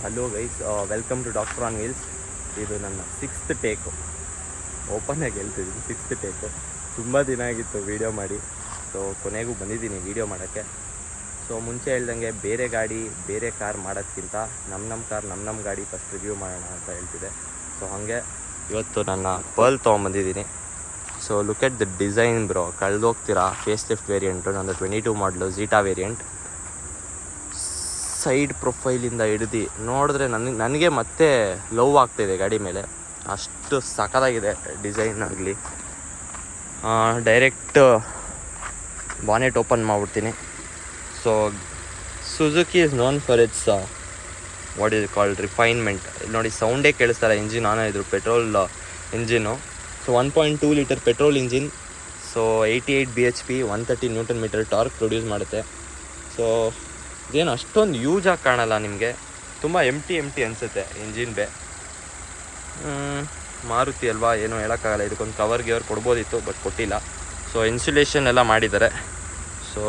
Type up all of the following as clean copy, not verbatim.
Hello guys, welcome to doctor on wheels. ಇದು ನನ್ನ 6th take. ಓಪನ್ನಾಗಿ ಹೇಳ್ತಿದ್ದೀನಿ, 6th ಟೇಕು. ತುಂಬ ದಿನ ಆಗಿತ್ತು ವೀಡಿಯೋ ಮಾಡಿ. ಸೊ ಕೊನೆಗೂ ಬಂದಿದ್ದೀನಿ ವೀಡಿಯೋ ಮಾಡೋಕ್ಕೆ. ಸೊ ಮುಂಚೆ ಹೇಳ್ದಂಗೆ ಬೇರೆ ಗಾಡಿ ಬೇರೆ ಕಾರ್ ಮಾಡೋದ್ಕಿಂತ ನಮ್ಮ ಕಾರ್ ನಮ್ಮ ಗಾಡಿ ಫಸ್ಟ್ ರಿವ್ಯೂ ಮಾಡೋಣ ಅಂತ ಹೇಳ್ತಿದ್ದೆ. ಸೊ ಹಾಗೆ ಇವತ್ತು ನನ್ನ ಪರ್ಲ್ ತೊಗೊಂಬಂದಿದ್ದೀನಿ. So look at the design bro, ಕಳೆದೋಗ್ತೀರಾ. ಫೇಸ್ ಲಿಫ್ಟ್ ವೇರಿಯಂಟು, ನಂದು 22 ಮಾಡಲು ಝೀಟಾ ವೇರಿಯಂಟ್. ಸೈಡ್ ಪ್ರೊಫೈಲಿಂದ ಹಿಡ್ದು ನೋಡಿದ್ರೆ ನನಗೆ ಮತ್ತೆ ಲವ್ ಆಗ್ತಾಯಿದೆ ಗಾಡಿ ಮೇಲೆ. ಅಷ್ಟು ಸಖತ್ತಾಗಿದೆ ಡಿಸೈನ್ ಆಗಲಿ. ಡೈರೆಕ್ಟ್ ಬಾನೆಟ್ ಓಪನ್ ಮಾಡಿಬಿಡ್ತೀನಿ. So Suzuki is known for its what is called refinement. ಇಲ್ಲಿ ನೋಡಿ, ಸೌಂಡೇ ಕೇಳಿಸ್ತಾರೆ. ಇಂಜಿನ್ ಆನ್ ಇದ್ರು, petrol engine. So 1.2 litre petrol engine. So 88 bhp, 130 Nm torque produce ಮಾಡುತ್ತೆ. ಸೊ ಇದೇನು ಅಷ್ಟೊಂದು ಯೂಜಾಗಿ ಕಾಣಲ್ಲ ನಿಮಗೆ, ತುಂಬ ಎಂಟಿ ಅನಿಸುತ್ತೆ ಇಂಜಿನ್ ಬೇ. ಮಾರುತಿ ಅಲ್ವಾ, ಏನೂ ಹೇಳೋಕ್ಕಾಗಲ್ಲ. ಇದಕ್ಕೊಂದು ಕವರ್ ಕೊಡ್ಬೋದಿತ್ತು, ಬಟ್ ಕೊಟ್ಟಿಲ್ಲ. ಸೊ ಇನ್ಸುಲೇಷನ್ ಎಲ್ಲ ಮಾಡಿದ್ದಾರೆ. ಸೊ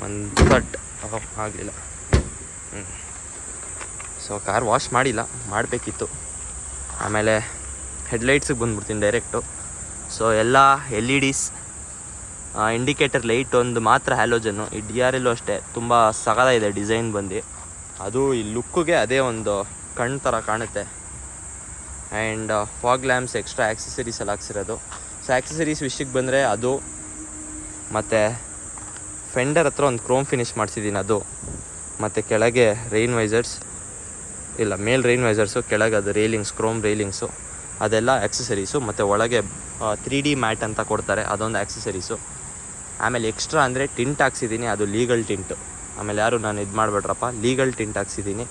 ಒಂದು ಕಟ್ ಆಗಲಿಲ್ಲ. ಸೊ ಕಾರ್ ವಾಶ್ ಮಾಡಿಲ್ಲ, ಮಾಡಬೇಕಿತ್ತು. ಆಮೇಲೆ ಹೆಡ್ಲೈಟ್ಸಿಗೆ ಬಂದುಬಿಡ್ತೀನಿ ಡೈರೆಕ್ಟು. ಸೊ ಎಲ್ಲ LEDs, ಇಂಡಿಕೇಟರ್ ಲೈಟ್ ಒಂದು ಮಾತ್ರ ಹ್ಯಾಲೋಜನ್ನು. ಈ DRL ಅಷ್ಟೇ ತುಂಬ ಸಗದಾಗಿದೆ ಡಿಸೈನ್ ಬಂದು. ಅದು ಈ ಲುಕ್ಕಿಗೆ ಅದೇ ಒಂದು ಕಣ್ಣು ಥರ ಕಾಣುತ್ತೆ. And fog lamps, extra accessories ಎಲ್ಲ ಹಾಕ್ಸಿರೋದು. ಸೊ ಆಕ್ಸೆಸರೀಸ್ ವಿಷಯಕ್ಕೆ ಬಂದರೆ ಅದು, ಮತ್ತು ಫೆಂಡರ್ ಹತ್ರ ಒಂದು ಕ್ರೋಮ್ ಫಿನಿಶ್ ಮಾಡಿಸಿದ್ದೀನಿ ಅದು, ಮತ್ತು ಕೆಳಗೆ ರೈನ್ ವೈಸರ್ಸ್ ಇಲ್ಲ, ಮೇಲ್ ರೈನ್ ವೈಸರ್ಸು, ಕೆಳಗೆ ಅದು ರೇಲಿಂಗ್ಸ್, ಕ್ರೋಮ್ ರೇಲಿಂಗ್ಸು, ಅದೆಲ್ಲ ಆಕ್ಸೆಸರೀಸು. ಮತ್ತು ಒಳಗೆ 3D ಮ್ಯಾಟ್ ಅಂತ ಕೊಡ್ತಾರೆ, ಅದೊಂದು ಆಕ್ಸೆಸರೀಸು. ಆಮೇಲೆ ಎಕ್ಸ್ಟ್ರಾ ಅಂದರೆ ಟಿಂಟ್ ಹಾಕ್ಸಿದ್ದೀನಿ, ಅದು ಲೀಗಲ್ ಟಿಂಟು. ಆಮೇಲೆ ಯಾರು ನಾನು ಇದು ಮಾಡಿಬಿಟ್ರಪ್ಪ, ಲೀಗಲ್ ಟಿಂಟ್ ಹಾಕ್ಸಿದ್ದೀನಿ.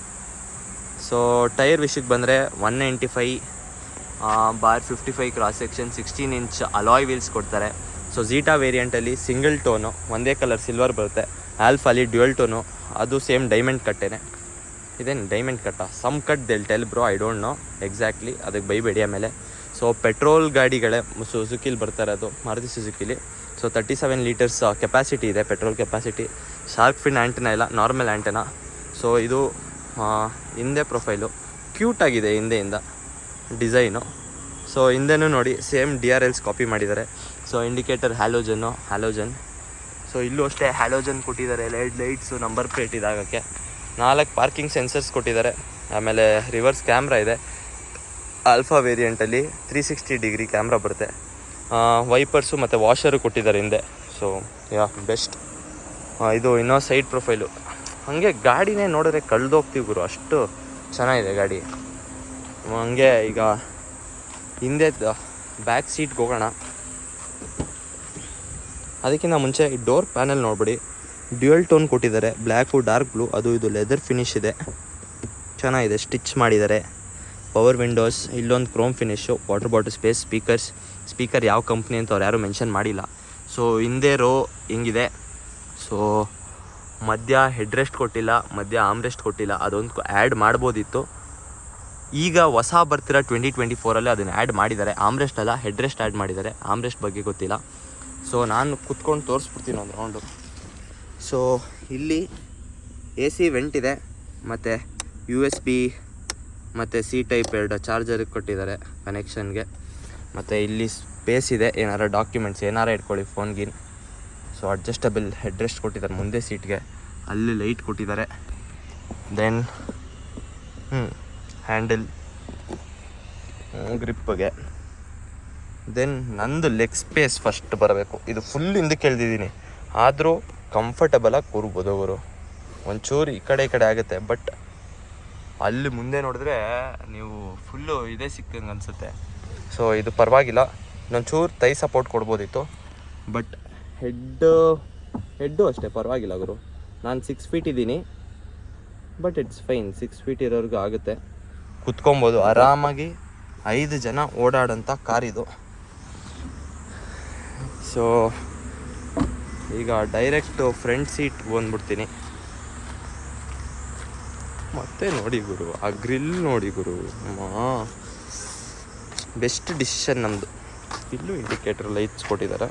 ಸೊ ಟೈರ್ ವಿಷಯಕ್ಕೆ ಬಂದರೆ 195/55 cross section, 16 inch alloy wheels ಕೊಡ್ತಾರೆ. ಸೊ ಝೀಟಾ ವೇರಿಯಂಟಲ್ಲಿ ಸಿಂಗಲ್ ಟೋನು, ಒಂದೇ ಕಲರ್ ಸಿಲ್ವರ್ ಬರುತ್ತೆ. ಆಲ್ಫಾಲಿ ಡ್ಯುಯಲ್ ಟೋನು, ಅದು ಸೇಮ್ ಡೈಮಂಡ್ ಕಟ್ಟೇನೆ. ಇದೇನು ಡೈಮಂಡ್ ಕಟ್ಟ, some cut they'll tell bro, I don't know exactly, ಅದಕ್ಕೆ ಬೈಬೇಡಿ. ಆಮೇಲೆ ಸೊ ಪೆಟ್ರೋಲ್ ಗಾಡಿಗಳೇ ಸುಜುಕಿಲಿ ಬರ್ತಾರೆ, ಅದು ಮಾರುತಿ ಸುಜುಕಿಲಿ. ಸೊ 37 ಲೀಟರ್ಸ್ ಕೆಪಾಸಿಟಿ ಇದೆ, petrol capacity. Shark fin antenna ಇಲ್ಲ, ನಾರ್ಮಲ್ ಆ್ಯಂಟೆನಾ. ಸೊ ಇದು ಹಿಂದೆ ಪ್ರೊಫೈಲು ಕ್ಯೂಟಾಗಿದೆ, ಹಿಂದೆಯಿಂದ ಡಿಸೈನು. ಸೊ ಹಿಂದೆನೂ ನೋಡಿ ಸೇಮ್ DRLs ಕಾಪಿ ಮಾಡಿದ್ದಾರೆ. So indicator halogen. ಸೊ ಇಲ್ಲೂ ಅಷ್ಟೇ ಹ್ಯಾಲೋಜನ್ ಕೊಟ್ಟಿದ್ದಾರೆ. ಲೈಟ್ಸು, ನಂಬರ್ ಪ್ಲೇಟ್ ಇದಾಗೋಕ್ಕೆ. 4 ಪಾರ್ಕಿಂಗ್ ಸೆನ್ಸರ್ಸ್ ಕೊಟ್ಟಿದ್ದಾರೆ. ಆಮೇಲೆ ರಿವರ್ಸ್ ಕ್ಯಾಮ್ರಾ ಇದೆ. ಆಲ್ಫಾ ವೇರಿಯಂಟಲ್ಲಿ 360 ಡಿಗ್ರಿ ಕ್ಯಾಮ್ರಾ ಬರುತ್ತೆ. ವೈಪರ್ಸು ಮತ್ತು ವಾಷರು ಕೊಟ್ಟಿದ್ದಾರೆ ಹಿಂದೆ. So best. ಇದು ಇನ್ನೂ ಸೈಡ್ ಪ್ರೊಫೈಲು. ಹಾಗೆ ಗಾಡಿನೇ ನೋಡಿದ್ರೆ ಕಳೆದೋಗ್ತೀವಿ ಗುರು, ಅಷ್ಟು ಚೆನ್ನಾಗಿದೆ ಗಾಡಿ. ಹಂಗೆ ಈಗ ಹಿಂದೆ ಬ್ಯಾಕ್ ಸೀಟ್ಗೆ ಹೋಗೋಣ. ಅದಕ್ಕಿಂತ ಮುಂಚೆ ಈ ಡೋರ್ ಪ್ಯಾನಲ್ ನೋಡ್ಬಿಡಿ, ಡ್ಯುಯಲ್ ಟೋನ್ ಕೊಟ್ಟಿದ್ದಾರೆ. ಬ್ಲ್ಯಾಕು, ಡಾರ್ಕ್ ಬ್ಲೂ, ಅದು ಇದು ಲೆದರ್ ಫಿನಿಶ್ ಇದೆ, ಚೆನ್ನಾಗಿದೆ. ಸ್ಟಿಚ್ ಮಾಡಿದ್ದಾರೆ. ಪವರ್ ವಿಂಡೋಸ್, ಇಲ್ಲೊಂದು Chrome finish. Water bottle space, speaker ಯಾವ ಕಂಪ್ನಿ ಅಂತ ಅವ್ರು ಯಾರೂ ಮೆನ್ಷನ್ ಮಾಡಿಲ್ಲ. ಸೊ ಹಿಂದೆ ರೋ ಹಿಂಗಿದೆ. ಸೊ ಮಧ್ಯ ಹೆಡ್ರೆಸ್ಟ್ ಕೊಟ್ಟಿಲ್ಲ, ಮಧ್ಯ ಆಮ್ರೆಸ್ಟ್ ಕೊಟ್ಟಿಲ್ಲ, ಅದೊಂದು ಆ್ಯಡ್ ಮಾಡ್ಬೋದಿತ್ತು. ಈಗ ಹೊಸ ಬರ್ತಿರೋ 2024 ಅದನ್ನು ಆ್ಯಡ್ ಮಾಡಿದ್ದಾರೆ. ಆಮ್ರೆಸ್ಟ್ ಅಲ್ಲ, ಹೆಡ್ರೆಸ್ಟ್ ಆ್ಯಡ್ ಮಾಡಿದ್ದಾರೆ. ಆಮ್ರೆಸ್ಟ್ ಬಗ್ಗೆ ಗೊತ್ತಿಲ್ಲ. ಸೊ ನಾನು ಕುತ್ಕೊಂಡು ತೋರಿಸ್ಬಿಡ್ತೀನಿ ಒಂದು ರೌಂಡು. ಸೊ ಇಲ್ಲಿ AC ವೆಂಟ್ ಇದೆ, ಮತ್ತು USB ಮತ್ತು C-ಟೈಪ್ 2 ಚಾರ್ಜರಿಗೆ ಕೊಟ್ಟಿದ್ದಾರೆ ಕನೆಕ್ಷನ್ಗೆ. ಮತ್ತು ಇಲ್ಲಿ ಸ್ಪೇಸ್ ಇದೆ, ಏನಾರ ಡಾಕ್ಯುಮೆಂಟ್ಸ್ ಏನಾರ ಇಟ್ಕೊಳ್ಳಿ, ಫೋನ್ಗಿನ್. ಸೊ ಅಡ್ಜಸ್ಟಬಲ್ ಹೆಡ್ರೆಸ್ಟ್ ಕೊಟ್ಟಿದ್ದಾರೆ ಮುಂದೆ ಸೀಟ್ಗೆ. ಅಲ್ಲಿ ಲೈಟ್ ಕೊಟ್ಟಿದ್ದಾರೆ. ದೆನ್ ಹ್ಯಾಂಡಲ್ ಗ್ರಿಪ್ಗೆ. ದೆನ್ ನಂದು ಲೆಗ್ ಸ್ಪೇಸ್ ಫಸ್ಟ್ ಬರಬೇಕು. ಇದು ಫುಲ್ ಹಿಂದಕ್ಕೆ ಎಳ್ದಿದ್ದೀನಿ, ಆದರೂ ಕಂಫರ್ಟಬಲಾಗಿ ಕೂರ್ಬೋದು ಅವರು. ಒಂಚೂರು ಈ ಕಡೆ ಆಗುತ್ತೆ, ಬಟ್ ಅಲ್ಲಿ ಮುಂದೆ ನೋಡಿದ್ರೆ ನೀವು ಫುಲ್ಲು ಇದೇ ಸಿಕ್ಕಂಗೆ ಅನಿಸುತ್ತೆ. ಸೊ ಇದು ಪರವಾಗಿಲ್ಲ, ಇನ್ನೊಂಚೂರು ತೈ ಸಪೋರ್ಟ್ ಕೊಡ್ಬೋದಿತ್ತು. ಬಟ್ ಹೆಡ್ಡು ಅಷ್ಟೇ ಪರವಾಗಿಲ್ಲ ಗುರು. ನಾನು 6 ಫೀಟ್ ಇದ್ದೀನಿ, ಬಟ್ ಇಟ್ಸ್ ಫೈನ್. 6 ಫೀಟ್ ಇರೋರ್ಗೂ ಆಗುತ್ತೆ, ಕುತ್ಕೊಬೋದು ಆರಾಮಾಗಿ. 5 ಜನ ಓಡಾಡೋಂಥ ಕಾರಿದು. ಸೊ ಈಗ ಡೈರೆಕ್ಟು ಫ್ರಂಟ್ ಸೀಟ್ ಬಂದ್ಬಿಡ್ತೀನಿ. ಮತ್ತೆ ನೋಡಿ ಗುರು, ಆ ಗ್ರಿಲ್ ನೋಡಿ ಗುರು, ಬೆಸ್ಟ್ ಡಿಸಿಷನ್ ನಮ್ಮದು. ಇಲ್ಲೂ ಇಂಡಿಕೇಟರ್ ಲೈಟ್ಸ್ ಕೊಟ್ಟಿದ್ದಾರೆ.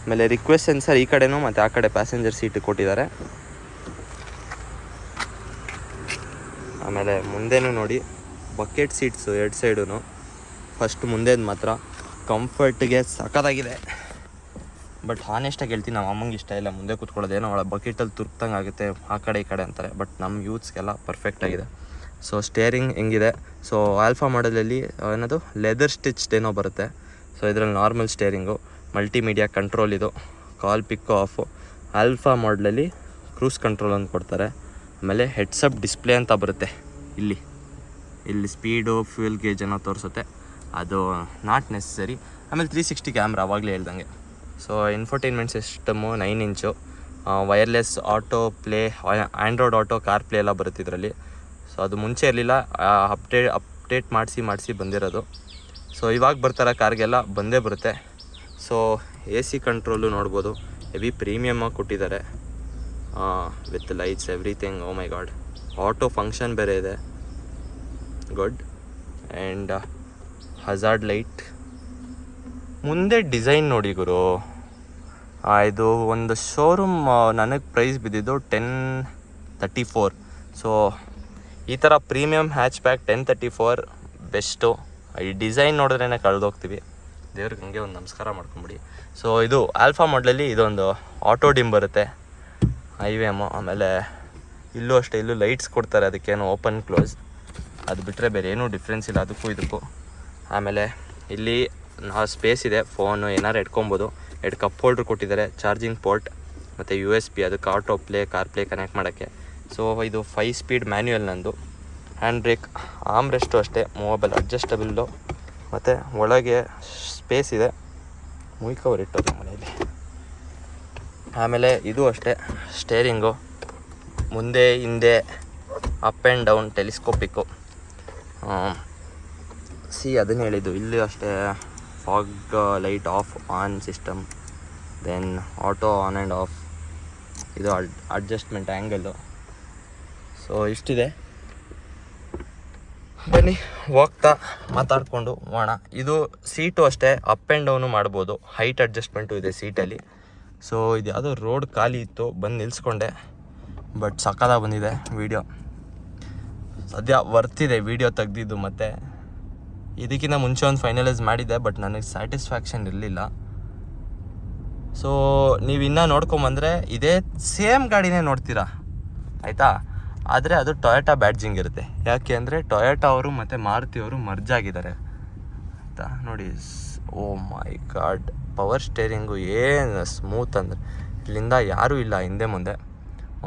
ಆಮೇಲೆ ರಿಕ್ವೆಸ್ಟ್ ಸೆನ್ಸರ್ ಈ ಕಡೆನೂ ಮತ್ತು ಆ ಕಡೆ ಪ್ಯಾಸೆಂಜರ್ ಸೀಟ್ ಕೊಟ್ಟಿದ್ದಾರೆ. ಆಮೇಲೆ ಮುಂದೆನೂ ನೋಡಿ ಬಕೆಟ್ ಸೀಟ್ಸು ಎರಡು ಸೈಡು. ಫಸ್ಟ್ ಮುಂದೆದು ಮಾತ್ರ ಕಂಫರ್ಟ್ಗೆ ಸಖತ್ತಾಗಿದೆ. ಬಟ್ ಹಾನೆಸ್ಟಾಗಿ ಹೇಳ್ತೀನಿ, ನಮ್ಮ ಅಮ್ಮಂಗೆ ಇಷ್ಟ ಇಲ್ಲ ಮುಂದೆ ಕೂತ್ಕೊಳ್ಳೋದೇನೋ ಅವಳ ಬಕೆಟಲ್ಲಿ ತುರ್ಕ್ದಂಗೆ ಆಗುತ್ತೆ ಆ ಕಡೆ ಈ ಕಡೆ ಅಂತಾರೆ. ಬಟ್ ನಮ್ಮ ಯೂತ್ಸ್ಗೆಲ್ಲ ಪರ್ಫೆಕ್ಟಾಗಿದೆ. ಸೊ ಸ್ಟೇರಿಂಗ್ ಹೆಂಗಿದೆ, ಸೊ ಆಲ್ಫಾ ಮಾಡಲಲ್ಲಿ ಏನದು ಲೆದರ್ ಸ್ಟಿಚ್ಡ್ ಏನೋ ಬರುತ್ತೆ. ಸೊ ಇದರಲ್ಲಿ ನಾರ್ಮಲ್ ಸ್ಟೇರಿಂಗು, ಮಲ್ಟಿಮೀಡಿಯಾ ಕಂಟ್ರೋಲ್, ಇದು ಕಾಲ್ ಪಿಕ್ ಆಫು. ಆಲ್ಫಾ ಮಾಡಲಲ್ಲಿ ಕ್ರೂಸ್ ಕಂಟ್ರೋಲ್ ಅಂತ ಕೊಡ್ತಾರೆ. ಆಮೇಲೆ ಹೆಡ್ಸಪ್ ಡಿಸ್ಪ್ಲೇ ಅಂತ ಬರುತ್ತೆ ಇಲ್ಲಿ ಸ್ಪೀಡು ಫ್ಯೂಯಲ್ ಗೇಜ್ ಏನೋ ತೋರಿಸುತ್ತೆ, ಅದು ನಾಟ್ ನೆಸಸರಿ. ಆಮೇಲೆ 360 ಕ್ಯಾಮ್ರಾ ಆವಾಗಲೇ ಹೇಳ್ದಂಗೆ. So infotainment system 9 inch, wireless auto play, Android Auto CarPlay ಎಲ್ಲ ಬರುತ್ತೆ ಇದರಲ್ಲಿ. ಸೊ ಅದು ಮುಂಚೆ ಇರಲಿಲ್ಲ, ಅಪ್ಡೇಟ್ ಮಾಡಿಸಿ ಬಂದಿರೋದು. ಸೊ ಇವಾಗ ಬರ್ತಾರೆ ಕಾರ್ಗೆಲ್ಲ ಬಂದೇ ಬರುತ್ತೆ. ಸೊ AC ಕಂಟ್ರೋಲು ನೋಡ್ಬೋದು, ಹೆವಿ ಪ್ರೀಮಿಯಮ್ಮಾಗಿ ಕೊಟ್ಟಿದ್ದಾರೆ with lights everything. Oh my god, auto function ಬೇರೆ ಇದೆ, ಗುಡ್. And hazard light. ಮುಂದೆ ಡಿಸೈನ್ ನೋಡಿ ಗುರು, ಇದು ಒಂದು ಶೋರೂಮ್ ನನಗೆ ಪ್ರೈಸ್ ಬಿದ್ದಿದ್ದು 1034. ಸೊ ಈ ಥರ ಪ್ರೀಮಿಯಮ್ ಹ್ಯಾಚ್ ಬ್ಯಾಕ್ 1034 ಬೆಸ್ಟು. ಈ ಡಿಸೈನ್ ನೋಡಿದ್ರೇ ಕಳೆದೋಗ್ತೀವಿ. ದೇವ್ರಿಗೆ ಹಂಗೆ ಒಂದು ನಮಸ್ಕಾರ ಮಾಡ್ಕೊಂಬಿಡಿ. ಸೊ ಇದು ಆಲ್ಫಾ ಮಾಡಲಲ್ಲಿ ಇದೊಂದು ಆಟೋ ಡಿಮ್ ಬರುತ್ತೆ, IVM. ಆಮೇಲೆ ಇಲ್ಲೂ ಅಷ್ಟೇ, ಇಲ್ಲೂ ಲೈಟ್ಸ್ ಕೊಡ್ತಾರೆ, ಅದಕ್ಕೇನು ಓಪನ್ ಕ್ಲೋಸ್. ಅದು ಬಿಟ್ಟರೆ ಬೇರೆ ಏನೂ ಡಿಫ್ರೆನ್ಸ್ ಇಲ್ಲ ಅದಕ್ಕೂ ಇದಕ್ಕೂ. ಆಮೇಲೆ ಇಲ್ಲಿ ಸ್ಪೇಸ್ ಇದೆ, ಫೋನು ಏನಾರು ಇಟ್ಕೊಬೋದು. 2 ಕಪ್ ಹೋಲ್ಡ್ರ್ ಕೊಟ್ಟಿದ್ದಾರೆ, ಚಾರ್ಜಿಂಗ್ ಪೋರ್ಟ್ ಮತ್ತು USB, ಅದಕ್ಕೆ auto play, car play connect ಮಾಡೋಕ್ಕೆ. ಸೊ ಇದು 5 ಸ್ಪೀಡ್ ಮ್ಯಾನ್ಯುಯಲ್ ನಂದು. ಹ್ಯಾಂಡ್ ಬ್ರೇಕ್, ಆರ್ಮ್ ರೆಸ್ಟು ಅಷ್ಟೇ, ಮೂವಬಲ್ ಅಡ್ಜಸ್ಟಬಲ್ಲು. ಮತ್ತು ಒಳಗೆ ಸ್ಪೇಸ್ ಇದೆ, ಮುಯ್ ಕವರ್ ಇಟ್ಟೋದು ಮನೆಯಲ್ಲಿ. ಆಮೇಲೆ ಇದು ಅಷ್ಟೇ, ಸ್ಟೇರಿಂಗು ಮುಂದೆ ಹಿಂದೆ ಅಪ್ ಆ್ಯಂಡ್ ಡೌನ್ ಟೆಲಿಸ್ಕೋಪಿಕ್ಕು. ಅದನ್ನು ಹೇಳಿದ್ದು. ಇಲ್ಲಿ ಅಷ್ಟೇ fog light off on system, then auto on and off, ಇದು ಅಡ್ಜಸ್ಟ್ಮೆಂಟ್ ಆ್ಯಂಗಲ್ಲು. ಸೊ ಇಷ್ಟಿದೆ, ಬನ್ನಿ ಹೋಗ್ತಾ ಮಾತಾಡಿಕೊಂಡು ಹೋಗೋಣ. ಇದು ಸೀಟು ಅಷ್ಟೇ, ಅಪ್ ಆ್ಯಂಡ್ ಡೌನು ಮಾಡ್ಬೋದು, ಹೈಟ್ ಅಡ್ಜಸ್ಟ್ಮೆಂಟು ಇದೆ ಸೀಟಲ್ಲಿ. ಸೊ ಇದು ಯಾವುದೋ ರೋಡ್ ಖಾಲಿ ಇತ್ತು, ಬಂದು ನಿಲ್ಲಿಸ್ಕೊಂಡೆ. ಬಟ್ ಸಕ್ಕತ್ತಾಗಿ ಬಂದಿದೆ ವೀಡಿಯೋ, ಸದ್ಯ ವರ್ತಿದೆ ವೀಡಿಯೋ ತೆಗ್ದಿದ್ದು. ಮತ್ತು ಇದಕ್ಕಿಂತ ಮುಂಚೆ ಒಂದು ಫೈನಲೈಸ್ ಮಾಡಿದ್ದೆ, ಬಟ್ ನನಗೆ ಸ್ಯಾಟಿಸ್ಫ್ಯಾಕ್ಷನ್ ಇರಲಿಲ್ಲ. ಸೊ ನೀವು ಇನ್ನೂ ನೋಡ್ಕೊಂಬಂದರೆ ಇದೇ ಸೇಮ್ ಗಾಡಿನೇ ನೋಡ್ತೀರಾ, ಆಯಿತಾ. ಆದರೆ ಅದು ಟೊಯೋಟಾ ಬ್ಯಾಡ್ಜಿಂಗ್ ಇರುತ್ತೆ. ಯಾಕೆ ಅಂದರೆ ಟೊಯೋಟಾ ಅವರು ಮತ್ತು ಮಾರುತಿ ಅವರು ಮರ್ಜ್ ಆಗಿದ್ದಾರೆ, ಆಯಿತಾ. ನೋಡಿ, ಓ ಮೈ ಗಾಡ್, ಪವರ್ ಸ್ಟೇರಿಂಗು ಏನು ಸ್ಮೂತ್ ಅಂದರೆ, ಇಲ್ಲಿಂದ ಯಾರೂ ಇಲ್ಲ ಹಿಂದೆ ಮುಂದೆ.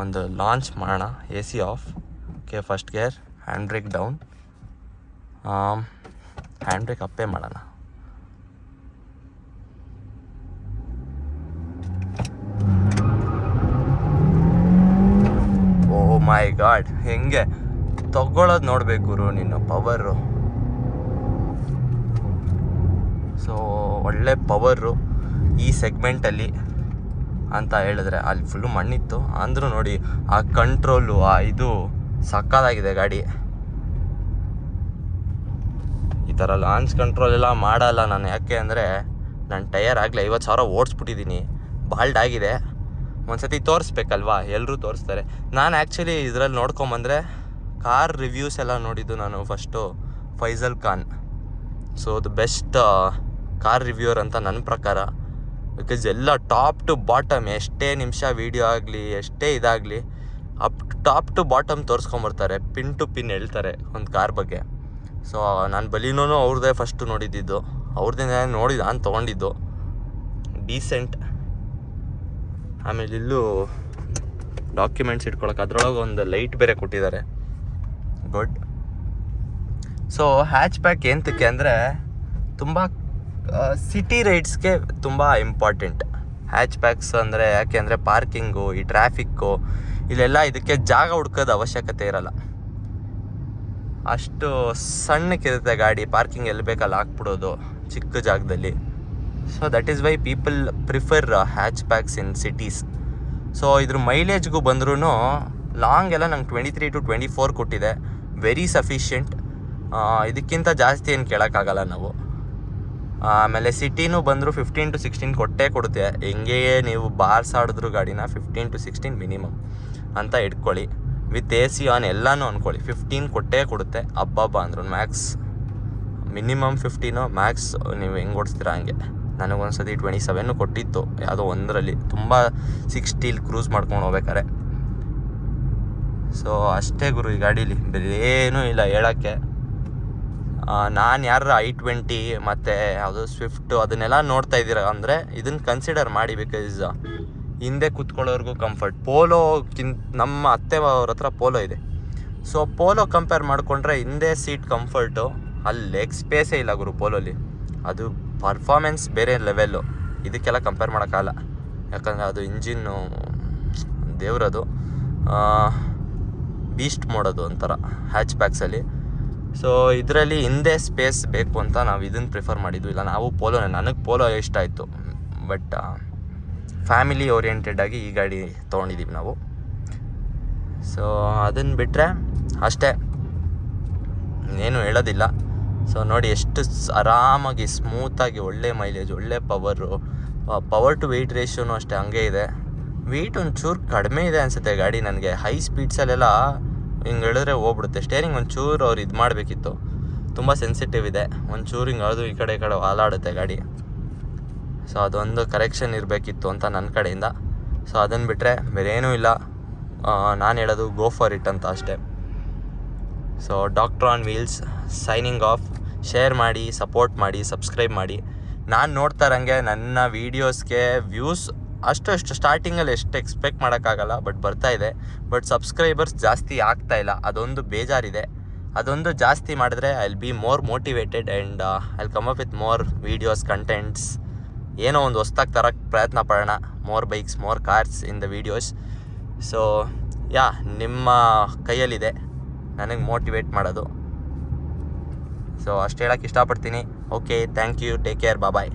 ಒಂದು ಲಾಂಚ್ ಮಾಡೋಣ, AC off. Okay, first gear, hand brake down, hand brake ಅಪ್ಪೇ ಮಾಡೋಣ. ಓ ಮೈ ಗಾಡ್, ಹೆಂಗೆ ತಗೊಳ್ಳೋದು ನೋಡಬೇಕು ಗುರು ನೀನು, ಪವರು. ಸೊ ಒಳ್ಳೆ ಪವರು ಈ ಸೆಗ್ಮೆಂಟಲ್ಲಿ ಅಂತ ಹೇಳಿದ್ರೆ. ಅಲ್ಲಿ ಫುಲ್ಲು ಮಣ್ಣಿತ್ತು ಅಂದರೂ ನೋಡಿ ಆ ಕಂಟ್ರೋಲು, ಇದು ಸಕ್ಕತ್ತಾಗಿದೆ ಗಾಡಿ. ಈ ಥರ ಲಾಂಚ್ ಕಂಟ್ರೋಲ್ ಎಲ್ಲ ಮಾಡಲ್ಲ ನಾನು, ಯಾಕೆ ಅಂದರೆ ನನ್ನ ಟಯರ್ ಆಗಲೇ 50,000 ಓಡಿಸ್ಬಿಟ್ಟಿದ್ದೀನಿ, ಬಾಲ್ಡ್ ಆಗಿದೆ. ಒಂದು ಸತಿ ತೋರಿಸ್ಬೇಕಲ್ವಾ, ಎಲ್ಲರೂ ತೋರಿಸ್ತಾರೆ. ನಾನು ಆ್ಯಕ್ಚುಲಿ ಇದರಲ್ಲಿ ನೋಡ್ಕೊಂಬಂದರೆ ಕಾರ್ ರಿವ್ಯೂಸ್ ಎಲ್ಲ ನೋಡಿದ್ದು ನಾನು first Faisal Khan. So the best car reviewer ಅಂತ ನನ್ನ ಪ್ರಕಾರ. ಬಿಕಾಸ್ ಎಲ್ಲ ಟಾಪ್ ಟು ಬಾಟಮ್, ಎಷ್ಟೇ ನಿಮಿಷ ವೀಡಿಯೋ ಆಗಲಿ, ಎಷ್ಟೇ ಇದಾಗಲಿ, ಟಾಪ್ ಟು ಬಾಟಮ್ ತೋರಿಸ್ಕೊಂಬರ್ತಾರೆ, ಪಿನ್ ಟು ಪಿನ್ ಹೇಳ್ತಾರೆ ಒಂದು ಕಾರ್ ಬಗ್ಗೆ. ಸೊ ನಾನು ಬಲಿನೋನು ಅವ್ರದ್ದೇ ಫಸ್ಟು ನೋಡಿದ್ದಿದ್ದು, ಅವ್ರದ್ದೇ ನೋಡಿ ನಾನು ತೊಗೊಂಡಿದ್ದು, ಡೀಸೆಂಟ್. ಆಮೇಲೆ ಇಲ್ಲೂ ಡಾಕ್ಯುಮೆಂಟ್ಸ್ ಇಟ್ಕೊಳಕ್ಕೆ ಅದರೊಳಗೆ ಒಂದು ಲೈಟ್ ಬೇರೆ ಕೊಟ್ಟಿದ್ದಾರೆ, ಗುಡ್. ಸೊ ಹ್ಯಾಚ್ ಬ್ಯಾಕ್ ಎಂತಕ್ಕೆ ಅಂದರೆ ತುಂಬ ಸಿಟಿ ರೈಡ್ಸ್ಗೆ ತುಂಬ ಇಂಪಾರ್ಟೆಂಟ್ ಹ್ಯಾಚ್ ಬ್ಯಾಕ್ಸ್ ಅಂದರೆ. ಯಾಕೆ ಅಂದರೆ ಪಾರ್ಕಿಂಗು, ಈ ಟ್ರಾಫಿಕ್ಕು, ಇಲ್ಲೆಲ್ಲ ಇದಕ್ಕೆ ಜಾಗ ಹುಡ್ಕೋದು ಅವಶ್ಯಕತೆ ಇರಲ್ಲ, ಅಷ್ಟು ಸಣ್ಣಕ್ಕಿರುತ್ತೆ ಗಾಡಿ. ಪಾರ್ಕಿಂಗ್ ಎಲ್ಲಿ ಬೇಕಲ್ಲ ಹಾಕ್ಬಿಡೋದು ಚಿಕ್ಕ ಜಾಗದಲ್ಲಿ. So that is why people prefer hatchbacks in cities. So ಇದ್ರ ಮೈಲೇಜ್ಗೂ ಬಂದ್ರೂ ಲಾಂಗ್ ಎಲ್ಲ ನಂಗೆ 23 to 24 ಕೊಟ್ಟಿದೆ, ವೆರಿ ಸಫಿಷಿಯೆಂಟ್. ಇದಕ್ಕಿಂತ ಜಾಸ್ತಿ ಏನು ಕೇಳೋಕ್ಕಾಗಲ್ಲ ನಾವು. ಆಮೇಲೆ ಸಿಟಿನೂ ಬಂದರೂ 15 to 16 ಕೊಟ್ಟೇ ಕೊಡುತ್ತೆ. ಹೆಂಗೆ ನೀವು ಬಾರ್ಸ್ ಆಡಿದ್ರು ಗಾಡಿನ 15 to 16 ಮಿನಿಮಮ್ ಅಂತ ಇಟ್ಕೊಳ್ಳಿ. ವಿತ್ ಎ ಸಿ ಆನ್ ಎಲ್ಲನೂ ಅಂದ್ಕೊಳ್ಳಿ 15 ಕೊಟ್ಟೇ ಕೊಡುತ್ತೆ. ಹಬ್ಬ ಅಂದ್ರು ಮ್ಯಾಕ್ಸ್ ಮಿನಿಮಮ್ 15 ಮ್ಯಾಕ್ಸ್ ನೀವು ಹೆಂಗೆ ಓಡಿಸ್ತೀರಾ ಹಂಗೆ. ನನಗೊಂದ್ಸತಿ 27 ಕೊಟ್ಟಿತ್ತು ಯಾವುದೋ ಒಂದರಲ್ಲಿ, ತುಂಬ 60 ಕ್ರೂಸ್ ಮಾಡ್ಕೊಂಡು ಹೋಗ್ಬೇಕಾರೆ. ಸೊ ಅಷ್ಟೇ ಗುರು ಈ ಗಾಡೀಲಿ, ಬೇರೆ ಏನೂ ಇಲ್ಲ ಹೇಳೋಕ್ಕೆ. ನಾನು ಯಾರು i20 ಮತ್ತು ಯಾವುದು ಸ್ವಿಫ್ಟು ಅದನ್ನೆಲ್ಲ ನೋಡ್ತಾ ಇದ್ದೀರ ಅಂದರೆ ಇದನ್ನು ಕನ್ಸಿಡರ್ ಮಾಡಿ. ಬಿಕಾಸ್ ಹಿಂದೆ ಕೂತ್ಕೊಳ್ಳೋರ್ಗೂ ಕಂಫರ್ಟ್. ನಮ್ಮ ಅತ್ತೆ ಅವ್ರ ಹತ್ರ ಪೋಲೋ ಇದೆ. ಸೊ ಪೋಲೋ ಕಂಪೇರ್ ಮಾಡಿಕೊಂಡ್ರೆ ಹಿಂದೆ ಸೀಟ್ ಕಂಫರ್ಟು, ಅಲ್ಲಿ ಲೆಗ್ ಸ್ಪೇಸೇ ಇಲ್ಲ ಗುರು ಪೋಲೋಲಿ. ಅದು ಪರ್ಫಾರ್ಮೆನ್ಸ್ ಬೇರೆ ಲೆವೆಲ್ಲು, ಇದಕ್ಕೆಲ್ಲ ಕಂಪೇರ್ ಮಾಡೋಕ್ಕಾಗಲ್ಲ. ಯಾಕಂದರೆ ಅದು ಇಂಜಿನ್ನು ದೇವ್ರದು, ಬೀಸ್ಟ್ ಮಾಡೋದು ಒಂಥರ ಹ್ಯಾಚ್ ಬ್ಯಾಕ್ಸಲ್ಲಿ. ಸೊ ಇದರಲ್ಲಿ ಹಿಂದೆ ಸ್ಪೇಸ್ ಬೇಕು ಅಂತ ನಾವು ಇದನ್ನು ಪ್ರಿಫರ್ ಮಾಡಿದ್ವಿ. ಇಲ್ಲ ನಾವು ಪೋಲೋನೇ, ನನಗೆ ಪೋಲೋ ಇಷ್ಟ ಆಯಿತು. ಬಟ್ ಫ್ಯಾಮಿಲಿ ಓರಿಯೆಂಟೆಡ್ ಆಗಿ ಈ ಗಾಡಿ ತೊಗೊಂಡಿದ್ದೀವಿ ನಾವು. ಸೊ ಅದನ್ನು ಬಿಟ್ಟರೆ ಅಷ್ಟೇ, ಇನ್ನೇನು ಹೇಳೋದಿಲ್ಲ. ಸೊ ನೋಡಿ ಎಷ್ಟು ಆರಾಮಾಗಿ ಸ್ಮೂತಾಗಿ ಒಳ್ಳೆ ಮೈಲೇಜ್, ಒಳ್ಳೆ ಪವರ್ ಟು ವೆಯ್ಟ್ ರೇಷಿಯೋನು ಅಷ್ಟೇ ಹಂಗೆ ಇದೆ. ವೆಯ್ಟ್ ಒಂಚೂರು ಕಡಿಮೆ ಇದೆ ಅನಿಸುತ್ತೆ ಗಾಡಿ ನನಗೆ. ಹೈ ಸ್ಪೀಡ್ಸಲ್ಲೆಲ್ಲ ಹಿಂಗೆ ಹೇಳಿದ್ರೆ ಹೋಗ್ಬಿಡುತ್ತೆ. ಸ್ಟೇರಿಂಗ್ ಒಂಚೂರು ಅವ್ರು ಇದು ಮಾಡಬೇಕಿತ್ತು, ತುಂಬ ಸೆನ್ಸಿಟಿವ್ ಇದೆ. ಒಂಚೂರು ಹಿಂಗೆ ಅದು ಈ ಕಡೆ ಹಾಲಾಡುತ್ತೆ ಗಾಡಿ. ಸೊ ಅದೊಂದು ಕರೆಕ್ಷನ್ ಇರಬೇಕಿತ್ತು ಅಂತ ನನ್ನ ಕಡೆಯಿಂದ. ಸೊ ಅದನ್ನು ಬಿಟ್ಟರೆ ಬೇರೆ ಏನೂ ಇಲ್ಲ. ನಾನು ಹೇಳೋದು ಗೋ ಫಾರ್ ಇಟ್ ಅಂತ ಅಷ್ಟೇ. So doctor on wheels signing off. Share ಮಾಡಿ, ಸಪೋರ್ಟ್ ಮಾಡಿ, ಸಬ್ಸ್ಕ್ರೈಬ್ ಮಾಡಿ. ನಾನು ನೋಡ್ತಾ ಇರೋಂಗೆ ನನ್ನ ವೀಡಿಯೋಸ್ಗೆ ವ್ಯೂಸ್ ಅಷ್ಟು ಸ್ಟಾರ್ಟಿಂಗಲ್ಲಿ ಎಷ್ಟು ಎಕ್ಸ್ಪೆಕ್ಟ್ ಮಾಡೋಕ್ಕಾಗಲ್ಲ, ಬಟ್ ಬರ್ತಾ ಇದೆ. ಬಟ್ ಸಬ್ಸ್ಕ್ರೈಬರ್ಸ್ ಜಾಸ್ತಿ ಆಗ್ತಾಯಿಲ್ಲ, ಅದೊಂದು ಬೇಜಾರಿದೆ. ಅದೊಂದು ಜಾಸ್ತಿ ಮಾಡಿದ್ರೆ I will be more motivated and I will come up with more videos, contents. ಏನೋ ಒಂದು ಹೊಸ್ದಾಗಿ ತರೋಕ್ಕೆ ಪ್ರಯತ್ನ ಪಡೋಣ. More bikes, more cars in the videos. So ನಿಮ್ಮ ಕೈಯಲ್ಲಿದೆ ನನಗೆ ಮೋಟಿವೇಟ್ ಮಾಡೋದು. ಸೊ ಅಷ್ಟು ಹೇಳೋಕ್ಕೆ ಇಷ್ಟಪಡ್ತೀನಿ. Okay, thank you, take care, bye.